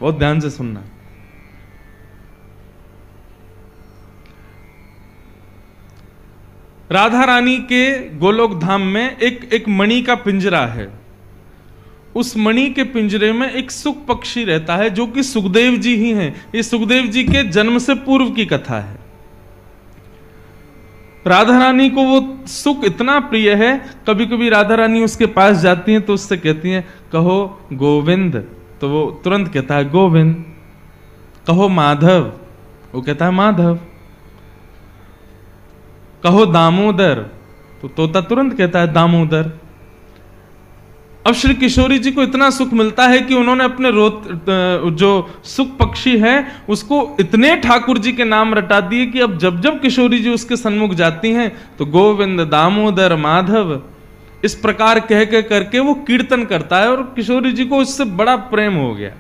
बहुत ध्यान से सुनना। राधा रानी के गोलोक धाम में एक मणि का पिंजरा है। उस मणि के पिंजरे में एक सुख पक्षी रहता है जो कि सुखदेव जी ही हैं। ये सुखदेव जी के जन्म से पूर्व की कथा है। राधा रानी को वो सुख इतना प्रिय है, कभी कभी राधा रानी उसके पास जाती हैं तो उससे कहती हैं कहो गोविंद, तो वो तुरंत कहता है गोविंद। कहो माधव, वो कहता है माधव। कहो दामोदर, तो तोता तुरंत कहता है दामोदर। अब श्री किशोरी जी को इतना सुख मिलता है कि उन्होंने अपने जो सुख पक्षी है उसको इतने ठाकुर जी के नाम रटा दिए कि अब जब जब किशोरी जी उसके सन्मुख जाती हैं तो गोविंद, दामोदर, माधव इस प्रकार कह के करके वो कीर्तन करता है। और किशोरी जी को उससे बड़ा प्रेम हो गया।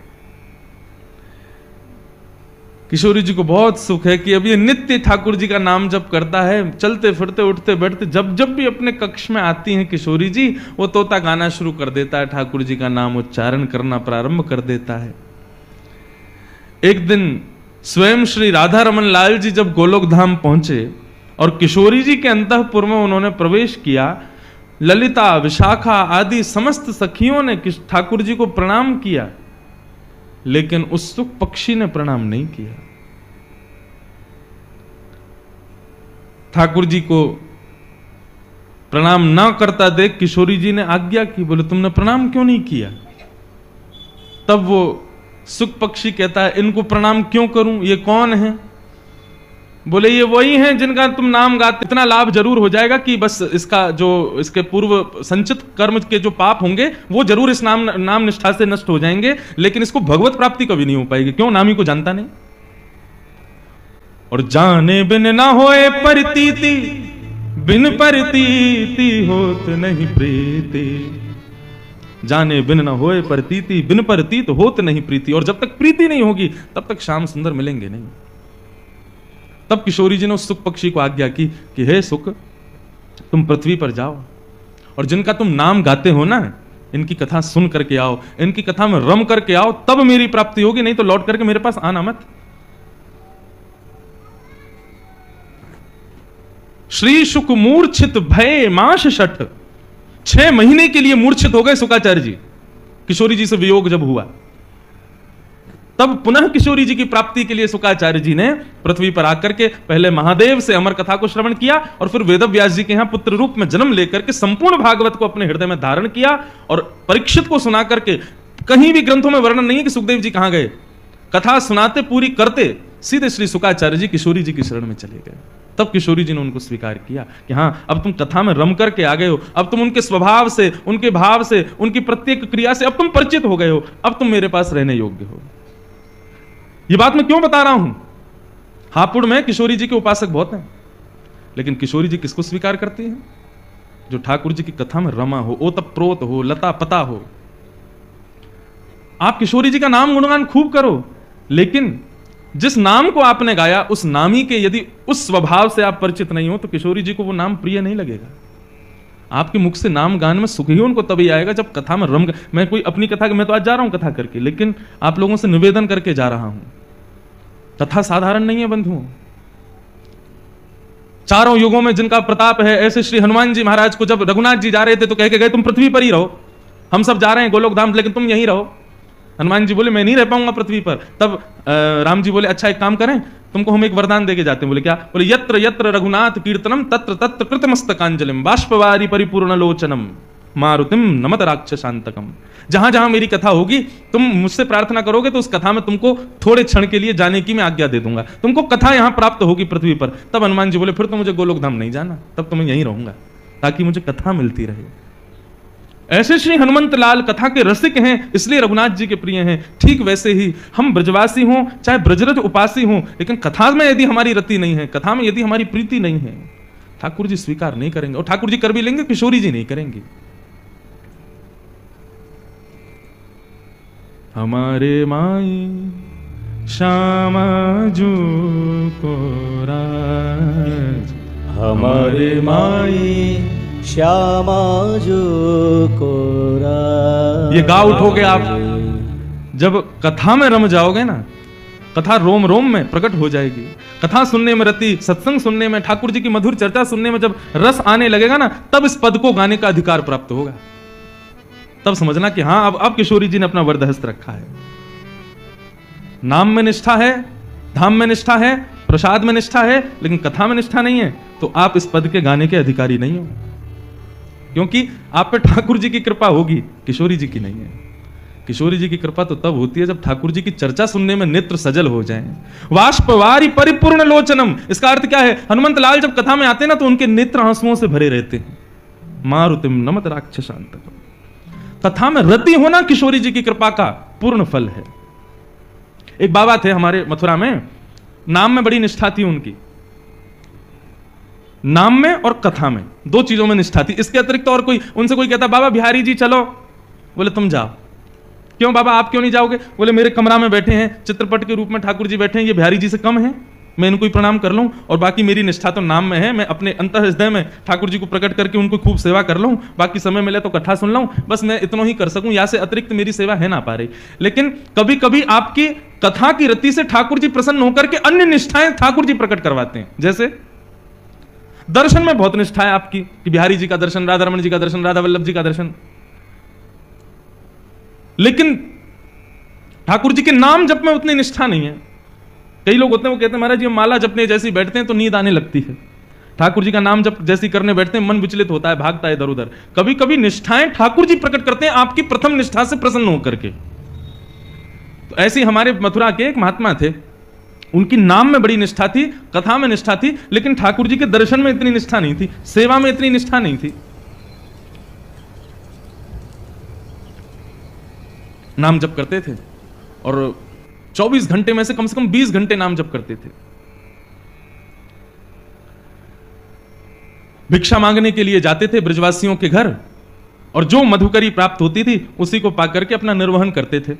किशोरी जी को बहुत सुख है कि अब ये नित्य ठाकुर जी का नाम जप करता है। चलते फिरते उठते बैठते जब जब भी अपने कक्ष में आती हैं किशोरी जी, वो तोता गाना शुरू कर देता है, ठाकुर जी का नाम उच्चारण करना प्रारंभ कर देता है। एक दिन स्वयं श्री राधा रमन लाल जी जब गोलोक धाम पहुंचे और किशोरी जी के अंतःपुर में उन्होंने प्रवेश किया, ललिता, विशाखा आदि समस्त सखियों ने ठाकुर जी को प्रणाम किया, लेकिन उस सुख पक्षी ने प्रणाम नहीं किया। ठाकुर जी को प्रणाम ना करता देख किशोरी जी ने आज्ञा की, बोले तुमने प्रणाम क्यों नहीं किया? तब वो सुख पक्षी कहता है इनको प्रणाम क्यों करूं, ये कौन है? बोले ये वही हैं जिनका तुम नाम गाते, इतना लाभ जरूर हो जाएगा कि बस इसका जो इसके पूर्व संचित कर्म के जो पाप होंगे वो जरूर इस नाम निष्ठा से नष्ट हो जाएंगे, लेकिन इसको भगवत प्राप्ति कभी नहीं हो पाएगी। क्यों? नाम ही को जानता नहीं। और जाने बिन ना होए परितीति, बिन परितीति होत नहीं प्रीति। जाने बिन ना होए परितीति, बिन परितीत होत नहीं प्रीति। और जब तक प्रीति नहीं होगी तब तक श्याम सुंदर मिलेंगे नहीं। तब किशोरी जी ने उस सुख पक्षी को आज्ञा की कि हे सुख, तुम पृथ्वी पर जाओ और जिनका तुम नाम गाते हो ना, इनकी कथा सुन करके आओ, इनकी कथा में रम करके आओ, तब मेरी प्राप्ति होगी, नहीं तो लौट करके मेरे पास आना मत। श्री शुक मूर्छित भय माश शठ, 6 महीने के लिए मूर्छित हो गए शुकाचार्य जी। किशोरी जी से वियोग जब हुआ तब पुनः किशोरी जी की प्राप्ति के लिए शुकाचार्य जी ने पृथ्वी पर आकर के पहले महादेव से अमर कथा को श्रवण किया और फिर वेदव्यास जी के यहां पुत्र रूप में जन्म लेकर के संपूर्ण भागवत को अपने हृदय में धारण किया। और परीक्षित को सुना करके, कहीं भी ग्रंथों में वर्णन नहीं है कि सुखदेव जी कहां गए, कथा सुनाते पूरी करते सीधे श्री शुकाचार्य जी किशोरी जी की शरण में चले गए। तब किशोरी जी ने उनको स्वीकार किया कि हां, अब तुम कथा में रम करके आ गए हो, अब तुम उनके स्वभाव से, उनके भाव से, उनकी प्रत्येक क्रिया से अब तुम परिचित हो गए हो, अब तुम मेरे पास रहने योग्य हो। ये बात मैं क्यों बता रहा हूं? हापुड़ में किशोरी जी के उपासक बहुत हैं, लेकिन किशोरी जी किसको स्वीकार करती हैं? जो ठाकुर जी की कथा में रमा हो, ओतप्रोत हो, लता पता हो। आप किशोरी जी का नाम गुणगान खूब करो, लेकिन जिस नाम को आपने गाया उस नामी के यदि उस स्वभाव से आप परिचित नहीं हो तो किशोरी जी को वो नाम प्रिय नहीं लगेगा। आपके मुख से नाम गान में सुख ही उनको तभी आएगा जब कथा में रम। मैं कोई अपनी कथा, मैं तो आज जा रहा हूं कथा करके, लेकिन आप लोगों से निवेदन करके जा रहा हूं, कथा साधारण नहीं है बंधुओं। चारों युगों में जिनका प्रताप है, ऐसे श्री हनुमान जी महाराज को जब रघुनाथ जी जा रहे थे तो कह के गए तुम पृथ्वी पर ही रहो, हम सब जा रहे हैं गोलोक धाम, लेकिन तुम यहीं रहो। हनुमान जी बोले मैं नहीं रह पाऊंगा पृथ्वी पर। तब राम जी बोले अच्छा एक काम करें, तुमको हम एक वरदान देके जाते हैं। बोले क्या? बोले यत्र यत्र रघुनाथ कीर्तनम तत्र तत्र कृतमस्तकांजलिम बाष्पवारी परिपूर्ण लोचनम मारुतिम नमत राक्षसांतकम। जहां जहां मेरी कथा होगी तुम मुझसे प्रार्थना करोगे तो उस कथा में तुमको थोड़े क्षण के लिए जाने की मैं आज्ञा दे दूंगा, तुमको कथा यहां प्राप्त होगी पृथ्वी पर। तब हनुमान जी बोले फिर तो मुझे गोलोक धाम नहीं जाना, तब तो मैं यहीं रहूंगा ताकि मुझे कथा मिलती रहे। ऐसे श्री हनुमंत लाल कथा के रसिक हैं, इसलिए रघुनाथ जी के प्रिय हैं। ठीक वैसे ही हम ब्रजवासी हों, चाहे ब्रजरज उपासी हों, लेकिन कथा में यदि हमारी रति नहीं है, कथा में यदि हमारी प्रीति नहीं है, ठाकुर जी स्वीकार नहीं करेंगे। और ठाकुर जी कर भी लेंगे, किशोरी जी नहीं करेंगे। हमारे माई श्यामा जू को राज, हमारे माई श्यामा जो को राज। ये गा उठोगे आप, जब कथा में रम जाओगे ना, कथा रोम रोम में प्रकट हो जाएगी। कथा सुनने में रति, सत्संग सुनने में, ठाकुर जी की मधुर चर्चा सुनने में जब रस आने लगेगा ना, तब इस पद को गाने का अधिकार प्राप्त होगा। तब समझना कि हाँ, अब किशोरी जी ने अपना वरदहस्त रखा है। नाम में निष्ठा है, धाम में निष्ठा है, प्रसाद में निष्ठा है, लेकिन कथा में निष्ठा नहीं है, तो आप इस पद के गाने के अधिकारी नहीं हो, क्योंकि आप पे ठाकुर जी की कृपा होगी, किशोरी जी की नहीं है। किशोरी जी की कृपा तो तब होती है जब ठाकुर जी की चर्चा सुनने में नेत्र सजल हो जाएं। वाष्पवारी परिपूर्ण लोचनम, इसका अर्थ क्या है? हनुमंत लाल जब कथा में आते हैं ना, तो उनके नेत्र आंसुओं से भरे रहते हैं। मारुतिम नमत राक्षसांतकम, कथा में रति होना किशोरी जी की कृपा का पूर्ण फल है। एक बाबा थे हमारे मथुरा में, नाम में बड़ी निष्ठा थी उनकी, नाम में और कथा में, दो चीजों में निष्ठा थी। इसके अतिरिक्त और कोई, उनसे कोई कहता बाबा बिहारी जी चलो, बोले तुम जाओ। क्यों बाबा आप क्यों नहीं जाओगे? बोले मेरे कमरा में बैठे हैं, चित्रपट के रूप में ठाकुर जी बैठे हैं, ये बिहारी जी से कम है, मैं इनको ही प्रणाम कर लूं, और बाकी मेरी निष्ठा तो नाम में है, मैं अपने अंतर हृदय में ठाकुर जी को प्रकट करके उनको खूब सेवा कर लूं, बाकी समय मिले तो कथा सुन लूं, बस मैं इतना ही कर सकूं, या से अतिरिक्त मेरी सेवा है ना पा रही। लेकिन कभी कभी आपकी कथा की रति से ठाकुर जी प्रसन्न होकर के अन्य निष्ठाएं ठाकुर जी प्रकट करवाते हैं। जैसे दर्शन में बहुत निष्ठा है आपकी, कि बिहारी जी का दर्शन, राधा रमण जी का दर्शन, राधा वल्लभ जी का दर्शन, लेकिन ठाकुर जी के नाम जप में उतनी निष्ठा नहीं है। कई लोग होते हैं वो कहते हैं महाराज जी माला जपने जैसी बैठते हैं तो नींद आने लगती है, ठाकुर जी का नाम जप जैसी करने बैठते हैं मन विचलित होता है, भागता है इधर उधर। कभी कभी निष्ठाएं ठाकुर जी प्रकट करते हैं आपकी प्रथम निष्ठा से प्रसन्न होकर के। तो ऐसे हमारे मथुरा के एक महात्मा थे, उनकी नाम में बड़ी निष्ठा थी, कथा में निष्ठा थी, लेकिन ठाकुर जी के दर्शन में इतनी निष्ठा नहीं थी, सेवा में इतनी निष्ठा नहीं थी। नाम जप करते थे और 24 घंटे में से कम 20 घंटे नाम जप करते थे। भिक्षा मांगने के लिए जाते थे ब्रजवासियों के घर, और जो मधुकरी प्राप्त होती थी उसी को पाकर के अपना निर्वहन करते थे।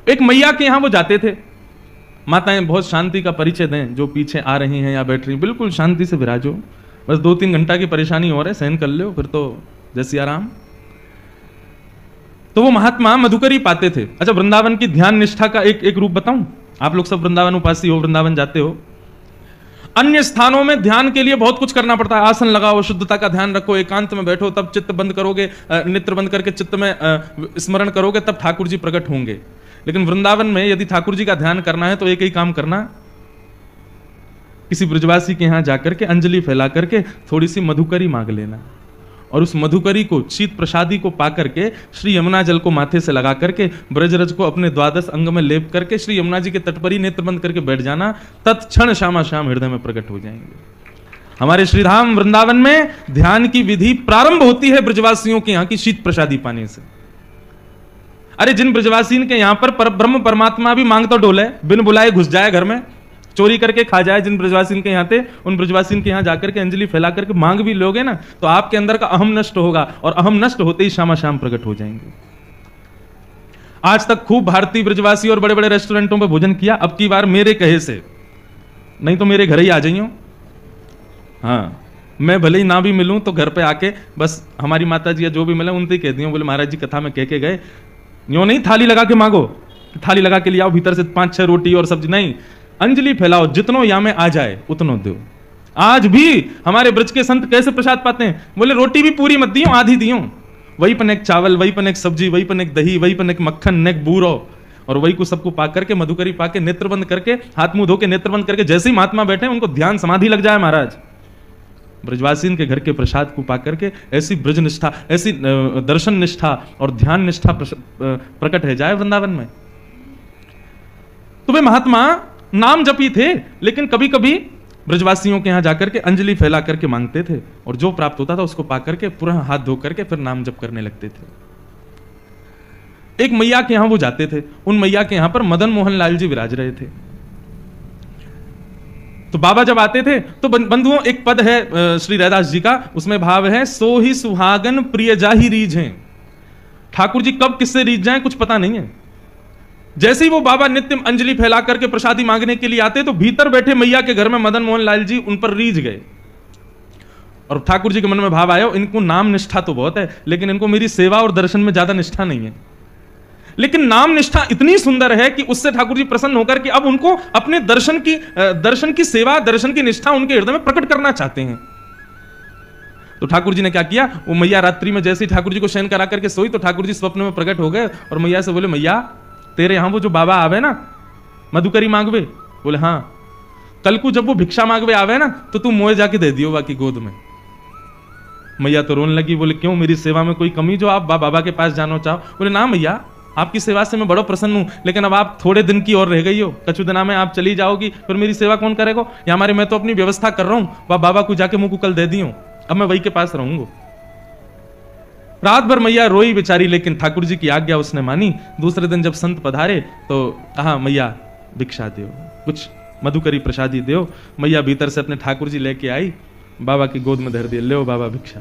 एक मैया के यहां वो जाते थे। माताएं बहुत शांति का परिचय दें, जो पीछे आ रही हैं या बैठ रही, बिल्कुल शांति से विराजो, बस 2-3 घंटा की परेशानी हो रहा है, सहन कर लो, फिर तो जैसी आराम। तो वो महात्मा मधुकरी पाते थे। अच्छा, वृंदावन की ध्यान निष्ठा का एक रूप बताऊं? आप लोग सब वृंदावन उपासी हो, वृंदावन जाते हो। अन्य स्थानों में ध्यान के लिए बहुत कुछ करना पड़ता है, आसन लगाओ, शुद्धता का ध्यान रखो, एकांत में बैठो, तब चित्त बंद करोगे, नेत्र बंद करके चित्त में स्मरण करोगे, तब ठाकुर जी प्रकट होंगे। लेकिन वृंदावन में यदि ठाकुर जी का ध्यान करना है तो एक ही काम करना, किसी ब्रजवासी के यहां जाकर के अंजलि फैला करके थोड़ी सी मधुकरी मांग लेना, और उस मधुकरी को, शीत प्रसादी को पाकर के श्री यमुना जल को माथे से लगा करके ब्रजरज को अपने 12 अंग में लेप करके श्री यमुना जी के तट पर ही नेत्र बंद करके बैठ जाना, तत्क्षण श्यामा श्याम हृदय में प्रकट हो जाएंगे। हमारे श्रीधाम वृंदावन में ध्यान की विधि प्रारंभ होती है ब्रजवासियों के यहाँ की शीत प्रसादी पाने से। अरे जिन ब्रजवासी के यहाँ पर परब्रह्म परमात्मा भी मांग तो डोले, बिन बुलाए घुस जाए घर में, चोरी करके खा जाए, जिन ब्रजवासी के यहाँ थे उन ब्रजवासी के यहाँ जाकर के अंजलि फैला करके मांग भी लोगे ना, तो आपके अंदर का अहम नष्ट होगा, और अहम नष्ट होते ही श्यामा श्याम प्रकट हो जाएंगे। आज तक खूब भारतीय ब्रजवासी और बड़े बड़े रेस्टोरेंटों में भोजन किया, अब की बार मेरे कहे से, नहीं तो मेरे घर ही आ जाइयो। हाँ, मैं भले ही ना भी मिलूं तो घर पे आके बस हमारी माता जी या जो भी मिले उनसे ही कह दियो, बोले महाराज जी कथा में कह के गए, यूं नहीं थाली लगा के मांगो, थाली लगा के ले आओ, भीतर से 5-6 रोटी और सब्जी नहीं, अंजलि फैलाओ, जितनो या में आ जाए उतनो दो। आज भी हमारे ब्रज के संत कैसे प्रसाद पाते हैं? बोले रोटी भी पूरी मत दियो, आधी दियो, वही पन एक चावल, वही पन एक सब्जी, वही पन एक दही, वही पन एक मक्खन, नेक बूरो, और वही को सबको पा करके मधुकरी पाके नेत्र बंद करके, हाथ मुंह धो के नेत्र बंद करके जैसे ही महात्मा बैठे उनको ध्यान समाधि लग जाए महाराज। ब्रजवासीन के घर के प्रसाद को पा करके ऐसी ब्रज निष्ठा, ऐसी दर्शन निष्ठा और ध्यान निष्ठा प्रकट है जाए वृंदावन में। तो वे महात्मा नाम जपी थे, लेकिन कभी कभी ब्रजवासियों के यहां जाकर के अंजलि फैला करके मांगते थे, और जो प्राप्त होता था उसको पा करके पुनः हाथ धो करके फिर नाम जप करने लगते थे। एक मैया के यहां वो जाते थे, उन मैया के यहां पर मदन मोहन लाल जी विराज रहे थे। तो बाबा जब आते थे तो बंधुओं एक पद है श्री रैदास जी का, उसमें भाव है, सो ही सुहागन प्रिय जाहि रीझें। ठाकुर जी कब किससे रीझ जाएं कुछ पता नहीं है। जैसे ही वो बाबा नित्य अंजलि फैला करके प्रसादी मांगने के लिए आते तो भीतर बैठे मैया के घर में मदन मोहन लाल जी उन पर रीझ गए, और ठाकुर जी के मन में भाव आया, इनको नाम निष्ठा तो बहुत है लेकिन इनको मेरी सेवा और दर्शन में ज्यादा निष्ठा नहीं है। लेकिन नाम निष्ठा इतनी सुंदर है कि उससे ठाकुर जी प्रसन्न होकर कि अब उनको अपने दर्शन की सेवा, दर्शन की निष्ठा उनके हृदय में प्रकट करना चाहते हैं। तो ठाकुर जी ने क्या किया, वो मैया रात्रि में जैसे ही ठाकुर जी को शयन करा करके सोई तो ठाकुर जी स्वप्न में प्रकट हो गए और मैया से बोले, मैया तेरे यहां वो जो बाबा आवे ना मधुकरी मांगवे, बोले हाँ, कल को जब वो भिक्षा मांगवे आवे ना तो तू मोए जाके दे दियो बाकी गोद में। मैया तो रोने लगी, बोले क्यों, मेरी सेवा में कोई कमी जो आप बाबा के पास जाना चाहो? बोले ना मैया, आपकी सेवा से मैं बड़ा प्रसन्न हूं, लेकिन अब आप थोड़े दिन की और रह गई हो, कछु दिना में आप चली जाओगी, फिर मेरी सेवा कौन करेगा? या हमारे मैं तो अपनी व्यवस्था कर रहा हूं, बाबा को जाके मुंह को कल दे दी हूं, अब मैं वही के पास रहूंगा। रात भर मैया रोई बेचारी, लेकिन ठाकुर जी की आज्ञा उसने मानी। दूसरे दिन जब संत पधारे तो कहा, मैया भिक्षा दो, कुछ मधुकरी प्रसादी दो। मैया भीतर से अपने ठाकुर जी लेके आई, बाबा की गोद में धर दिया, ले बाबा भिक्षा।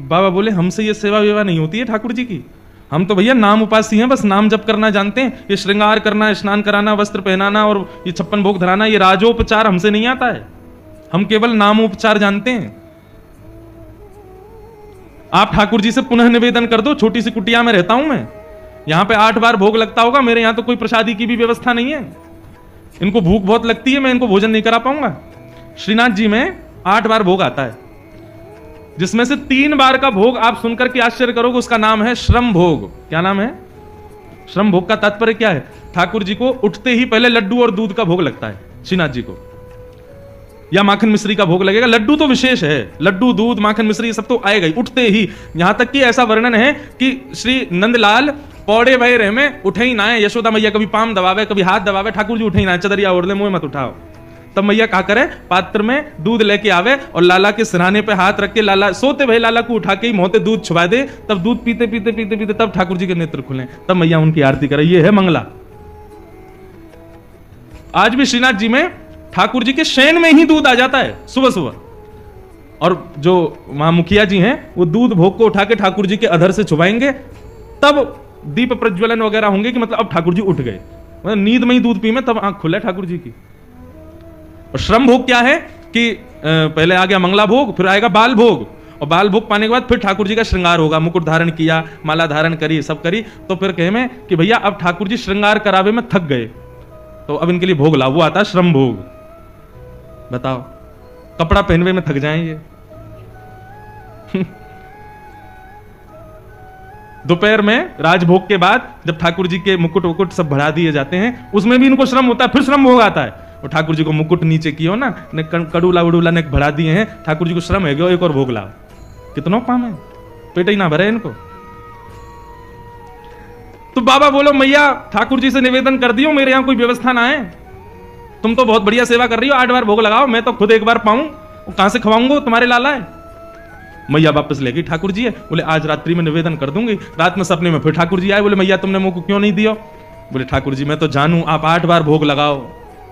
बाबा बोले, हमसे ये सेवा वेवा नहीं होती है ठाकुर जी की, हम तो भैया नाम उपासी हैं, बस नाम जप करना जानते हैं। ये श्रृंगार करना, स्नान कराना, वस्त्र पहनाना और ये 56 भोग धराना, ये राजोपचार हमसे नहीं आता है, हम केवल नामोपचार जानते हैं। आप ठाकुर जी से पुनः निवेदन कर दो, छोटी सी कुटिया में रहता हूं मैं, यहां पे 8 बार भोग लगता होगा, मेरे यहां तो कोई प्रसादी की भी व्यवस्था नहीं है, इनको भूख बहुत लगती है, मैं इनको भोजन नहीं करा पाऊंगा। श्रीनाथ जी में 8 बार भोग आता है, जिसमें से 3 बार का भोग आप सुनकर के आश्चर्य करोगे, उसका नाम है श्रम भोग। क्या नाम है? श्रम भोग का तात्पर्य क्या है? ठाकुर जी को उठते ही पहले लड्डू और दूध का भोग लगता है श्रीनाथ जी को, या माखन मिश्री का भोग लगेगा। लड्डू तो विशेष है, लड्डू, दूध, माखन मिश्री ये सब तो आएगा ही उठते ही। यहां तक कि ऐसा वर्णन है कि श्री नंदलाल पौड़े भय रहे में उठे ही ना है, यशोदा मैया कभी पाम दबावे कभी हाथ दबावे, ठाकुर जी उठे ही ना, चदरिया ओढ़ ले, मुंह मत उठाओ। तब मैया क्या करे, पात्र में दूध लेके आवे और लाला के सिरहाने पे हाथ रख के, लाला सोते भाई लाला को उठा के ही मोहते दूध छुपा दे, तब दूध पीते पीते पीते पीते तब ठाकुर जी के नेत्र खुले, तब मैया उनकी आरती करे। ये है मंगला। आज भी श्रीनाथ जी में ठाकुर जी के शयन में ही दूध आ जाता है सुबह सुबह, और जो वहां मुखिया जी हैं वो दूध भोग को उठा के ठाकुर जी के अधर से छुपाएंगे, तब दीप प्रज्वलन वगैरह होंगे कि मतलब अब ठाकुर जी उठ गए, मतलब नींद में ही दूध पी में तब आंख खुले ठाकुर जी की। और श्रम भोग क्या है कि पहले आ गया मंगला भोग, फिर आएगा बाल भोग, और बाल भोग पाने के बाद फिर ठाकुर जी का श्रृंगार होगा, मुकुट धारण किया, माला धारण करी, सब करी, तो फिर कहे में कि भैया अब ठाकुर जी श्रृंगार करावे में थक गए, तो अब इनके लिए भोग लाओ, वो आता है श्रम भोग। बताओ, कपड़ा पहनवे में थक जाएं ये। दोपहर में राजभोग के बाद जब ठाकुर जी के मुकुट वुकुट सब बढ़ा दिए जाते हैं, उसमें भी इनको श्रम होता है, फिर श्रम भोग आता है। और ठाकुर जी को मुकुट नीचे किया ना, कड़ूला उड़ूला ने बढ़ा दिए हैं, ठाकुर जी को श्रम है, एक और भोग लाओ। कितनों काम है, पेट ही ना भरे इनको। तो बाबा बोलो, मैया ठाकुर जी से निवेदन कर दियो, मेरे यहां कोई व्यवस्था ना है, तुम तो बहुत बढ़िया सेवा कर रही हो, 8 बार भोग लगाओ, मैं तो खुद 1 बार पाऊं, कहां से खवाऊंगा, तुम्हारे लाला है। मैया वापस ले गई, ठाकुर जी है, बोले आज रात्रि में निवेदन कर दूंगी। रात में सपने में फिर ठाकुर जी आए, बोले मैया तुमने मुंह को क्यों नहीं दिया? बोले ठाकुर जी मैं तो जानू आप 8 बार भोग लगाओ,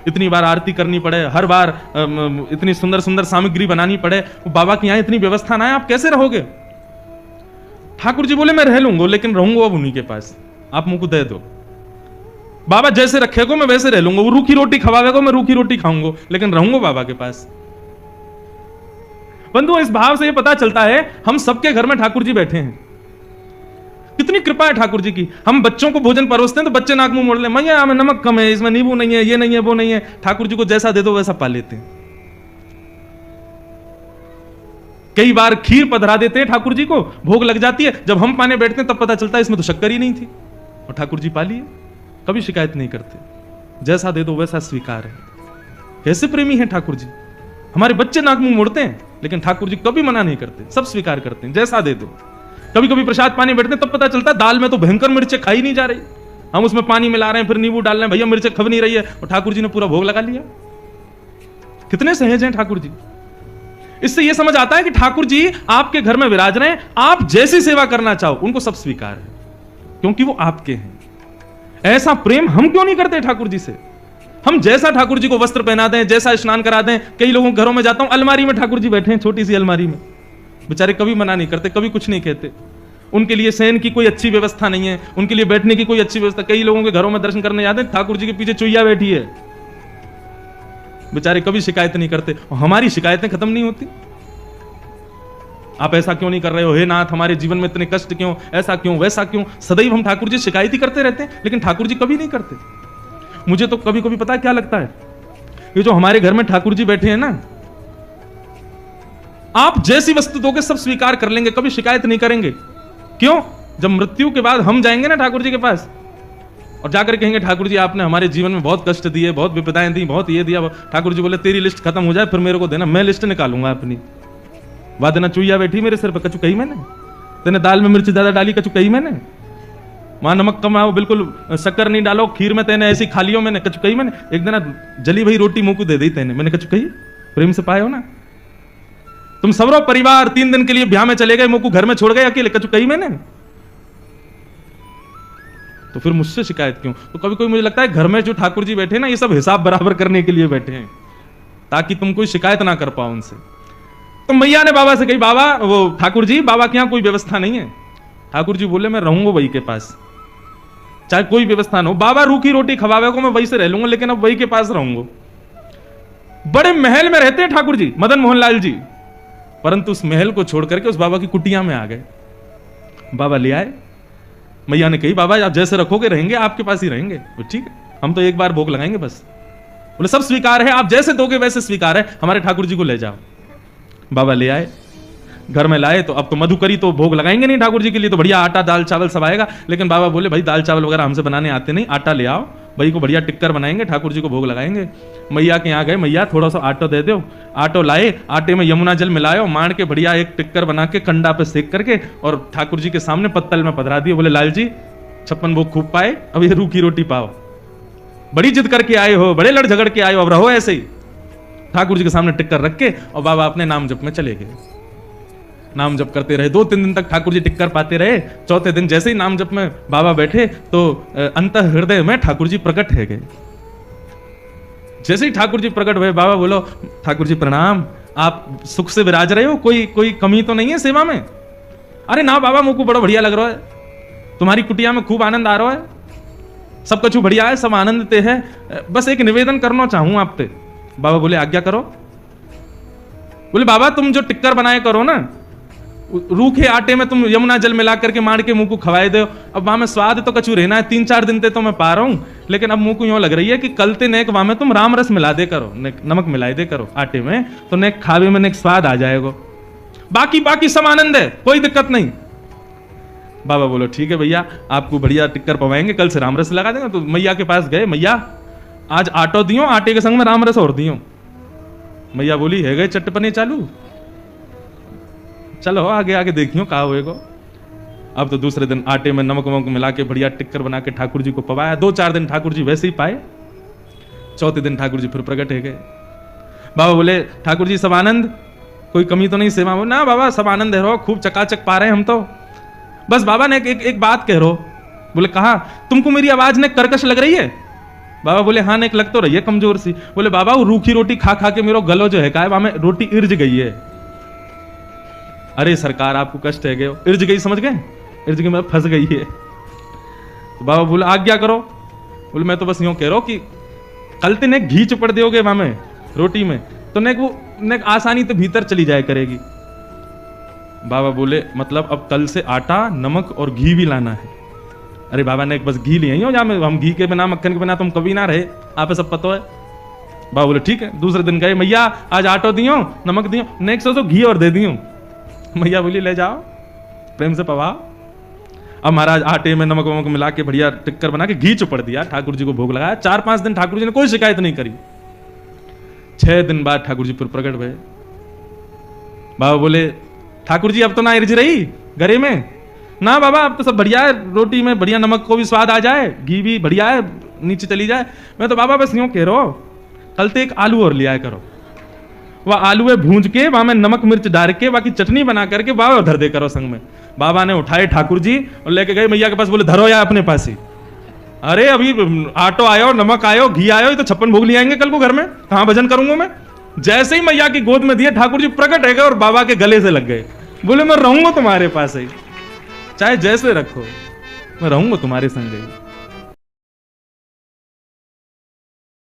इतनी बार आरती करनी पड़े, हर बार इतनी सुंदर सुंदर सामग्री बनानी पड़े, बाबा के यहाँ इतनी व्यवस्था ना है, आप कैसे रहोगे? ठाकुर जी बोले मैं रह लूंगा, लेकिन रहूंगा अब उन्हीं के पास, आप मुंह को दे दो। बाबा जैसे रखेगो मैं वैसे रह लूंगा, वो रूखी रोटी खवावेगो मैं रूखी रोटी खाऊंगा, लेकिन रहूंगा बाबा के पास। बंधु इस भाव से ये पता चलता है हम सबके घर में ठाकुर जी बैठे हैं, कितनी कृपा है ठाकुर जी की। हम बच्चों को भोजन परोसते हैं तो बच्चे नाक मुंह मोड़ ले, मैया में नमक कम है, इसमें नींबू नहीं है, ये नहीं है, वो नहीं है। ठाकुर जी को जैसा दे दो वैसा पा लेते हैं। कई बार खीर पधरा देते हैं ठाकुर जी को, भोग लग जाती है, जब हम पाने बैठते हैं तब पता चलता है इसमें तो शक्कर ही नहीं थी, और ठाकुर जी पा लिए, कभी शिकायत नहीं करते, जैसा दे दो वैसा स्वीकार है। कैसे प्रेमी हैं ठाकुर जी। हमारे बच्चे नाक मुंह मोड़ते हैं, लेकिन ठाकुर जी कभी मना नहीं करते, सब स्वीकार करते हैं, जैसा दे दो। कभी कभी प्रसाद पानी बैठते हैं तब पता चलता है दाल में तो भयंकर मिर्चें खाई नहीं जा रही, हम उसमें पानी मिला रहे हैं, फिर नींबू डाल रहे हैं, भैया मिर्चें खब नहीं रही है, और ठाकुर जी ने पूरा भोग लगा लिया। कितने सहज हैं ठाकुर जी। इससे यह समझ आता है कि ठाकुर जी आपके घर में विराज रहे हैं, आप जैसी सेवा करना चाहो उनको सब स्वीकार है, क्योंकि वो आपके हैं। ऐसा प्रेम हम क्यों नहीं करते ठाकुर जी से। हम जैसा ठाकुर जी को वस्त्र पहना दें, जैसा स्नान करा दें। कई लोगों के घरों में जाता हूं, अलमारी में ठाकुर जी बैठे हैं, छोटी सी अलमारी में, बेचारे कभी मना नहीं करते, कभी कुछ नहीं कहते। उनके लिए शयन की कोई अच्छी व्यवस्था नहीं है, उनके लिए बैठने की कोई अच्छी व्यवस्था। कई लोगों के घरों में दर्शन करने जाते हैं, ठाकुर जी के पीछे चुईया बैठी है, बेचारे कभी शिकायत नहीं करते, और हमारी शिकायतें खत्म नहीं होती। आप ऐसा क्यों नहीं कर रहे हो, हे नाथ हमारे जीवन में इतने कष्ट क्यों, ऐसा क्यों वैसा क्यों। सदैव हम ठाकुर जी शिकायत ही करते रहते हैं, लेकिन ठाकुर जी कभी नहीं करते। मुझे तो कभी कभी पता है क्या लगता है, ये जो हमारे घर में ठाकुर जी बैठे हैं ना, आप जैसी वस्तु दोगे सब स्वीकार कर लेंगे, कभी शिकायत नहीं करेंगे। क्यों? जब मृत्यु के बाद हम जाएंगे ना ठाकुर जी के पास और जाकर कहेंगे ठाकुर जी आपने हमारे जीवन में बहुत कष्ट दिए, बहुत विपदाएं दी, बहुत ये दिया, ठाकुर जी बोले तेरी लिस्ट खत्म हो जाए फिर मेरे को देना, मैं लिस्ट निकालूंगा अपनी। वादना चुईया बैठी मेरे सिर पर, कचू कही मैंने, तेने दाल में मिर्च ज्यादा डाली, कचू कही मैंने, वहां नमक कम आओ, बिल्कुल शक्कर नहीं डालो खीर में, तेने ऐसी खा लियो मैंने, कचू कही मैंने। एक दिन जली भई रोटी मुंह को दे दी तेने, मैंने कचू कही, प्रेम से पाए हो ना। तुम सबरो परिवार 3 दिन के लिए ब्याह में चले गए, मुंह को घर में छोड़ गए अकेले, कचू कही मैंने। तो फिर मुझसे शिकायत क्यों? तो कभी कोई मुझे लगता है घर में जो ठाकुर जी बैठे ना, ये सब हिसाब बराबर करने के लिए बैठे हैं, ताकि तुम कोई शिकायत ना कर पाओ उनसे। तो मैया ने बाबा से कही, बाबा वो ठाकुर जी, बाबा के यहां कोई व्यवस्था नहीं है। ठाकुर जी बोले मैं रहूंगा वही के पास, चाहे कोई व्यवस्था ना हो। बाबा रूखी रोटी खवावे को मैं वही से रह लूंगा, लेकिन अब वही के पास रहूंगा। बड़े महल में रहते हैं ठाकुर जी, मदन मोहन लाल जी, परंतु उस महल को छोड़ करके उस बाबा की कुटिया में आ गए। बाबा ले आए, मैया ने कही बाबा आप जैसे रखोगे रहेंगे, आपके पास ही रहेंगे। तो ठीक है, हम तो एक बार भोग लगाएंगे बस। बोले सब स्वीकार है, आप जैसे दोगे वैसे स्वीकार है, हमारे ठाकुर जी को ले जाओ। बाबा ले आए, घर में लाए, तो अब तो मधुकरी तो भोग लगाएंगे नहीं ठाकुर जी के लिए, तो बढ़िया आटा दाल चावल सब आएगा। लेकिन बाबा बोले भाई दाल चावल वगैरह हमसे बनाने आते नहीं, आटा ले आओ, भाई को बढ़िया टिक्कर बनाएंगे, ठाकुर जी को भोग लगाएंगे। मैया के यहाँ गए, मैया थोड़ा सा आटा दे दो। आटो लाए, आटे में यमुना जल मिलायो, मार के बढ़िया एक टिक्कर बना के कंडा पे सेक करके और ठाकुर जी के सामने पत्तल में पधरा दिए। बोले लाल जी 56 भोग खूब पाए, अब ये रूखी रोटी पाओ, बड़ी जिद करके आए हो, बड़े लड़ झगड़ के आए हो, अब रहो ऐसे ही। ठाकुर जी के सामने टिक्कर रख के और बाबा अपने नाम जप में चले गए। नाम जप करते रहे, 2-3 दिन तक ठाकुर जी टिक्कर पाते रहे। चौथे दिन जैसे ही नाम जप में बाबा बैठे तो अंतः हृदय में ठाकुर जी प्रकट है गए। जैसे ही ठाकुर जी प्रकट हुए, बाबा बोलो ठाकुर जी प्रणाम, आप सुख से विराज रहे हो, कोई कमी तो नहीं है सेवा में? अरे ना बाबा, मुझको बड़ा बढ़िया लग रहा है, तुम्हारी कुटिया में खूब आनंद आ रहा है, सब कुछ बढ़िया है, सब आनंद है, बस एक निवेदन करना चाहूं आप पे। बाबा बोले आज्ञा करो। बोले बाबा तुम जो टिक्कर बनाए करो ना, रूखे आटे में तुम यमुना जल मिला करके मार के मुंह को खवाए दो, अब वहां में स्वाद तो कचू रहना है, 3-4 दिन ते तो मैं पा रहा हूं, लेकिन अब मुंह को यूं लग रही है कि कल ते नेक वहां में तुम राम रस मिला दे करो, नमक मिला दे करो आटे में, तो नेक खावे में नेक स्वाद आ जाएगा। बाकी सब आनंद है, कोई दिक्कत नहीं। बाबा बोलो ठीक है भैया, आपको बढ़िया टिक्कर पवाएंगे, कल से राम रस लगा देंगे। तो मैया के पास गए, मैया आज आटो दियो, आटे के संग में राम रस और दियो। मैया बोली है गए चटपने चालू, चलो आगे आगे देखियो कहा होएगा। अब तो दूसरे दिन आटे में नमक वमक मिला के बढ़िया टिक्कर बना के ठाकुर जी को पवाया। 2-4 दिन ठाकुर जी वैसे ही पाए। चौथे दिन ठाकुर जी फिर प्रकट है गए। बाबा बोले ठाकुर जी सब आनंद, कोई कमी तो नहीं सेवा में? ना बाबा सब आनंद है, रहो खूब चकाचक पा रहे हैं हम तो। बस बाबा ने एक बात कह रहो। बोले कहा, तुमको मेरी आवाज ने कर्कश लग रही है? बाबा बोले हाँ नेक लग तो रही है कमजोर सी। बोले बाबा वो रूखी रोटी खा खा के मेरा गलो जो है का वहां में रोटी इर्ज गई है। अरे सरकार आपको कष्ट है गए, इर्ज गई समझ गए, इर्ज गई मतलब फंस गई है। तो बाबा बोले आज्ञा करो। बोले मैं तो बस यूं कह रहा हूं कि कल ते नेक घी चुपड़ दोगे वहां में रोटी में, तो नेक वो नेक आसानी तो भीतर चली जाए करेगी। बाबा बोले मतलब अब कल से आटा नमक और घी भी लाना है। अरे बाबा ने बस घी लिए हो, जहाँ हम घी के बिना मक्खन के बिना तुम कभी ना रहे, आप सब पता है। बाबा बोले ठीक है। दूसरे दिन गए, मैया आज आटो दियो नमक दियो, नेक्स्ट तो घी और दे दियो। मैया बोली ले जाओ प्रेम से पवाओ। अब महाराज आटे में नमक वमक मिला के बढ़िया टिक्कर बना के घी चुपड़ दिया, ठाकुर जी को भोग लगाया। 4-5 दिन ठाकुर जी ने कोई शिकायत नहीं करी। 6 दिन बाद ठाकुर जी फिर प्रकट हुए। बाबा बोले ठाकुर जी अब तो ना इर्ज रही गरे में? ना बाबा अब तो सब बढ़िया है, रोटी में बढ़िया नमक को भी स्वाद आ जाए, घी भी बढ़िया है, नीचे चली जाए। मैं तो बाबा बस यूं कह रहा हूं, कल तो एक आलू और ले आया करो, वह आलू भूंज के वहां में नमक मिर्च डाल के बाकी चटनी बना करके बाबा उधर दे करो संग में। बाबा ने उठाए ठाकुर जी और लेके गए मैया के पास। बोले धरो या अपने पास ही। अरे अभी आटो आयो, नमक आयो, घी आयो, तो 56 भोग ले आएंगे कल को घर में, कहां भजन करूंगा मैं। जैसे ही मैया की गोद में दिए ठाकुर जी प्रकट है गए और बाबा के गले से लग गए। बोले मैं रहूंगा तुम्हारे पास ही, चाहे जैसे रखो, मैं रहूंगा तुम्हारे संग ही।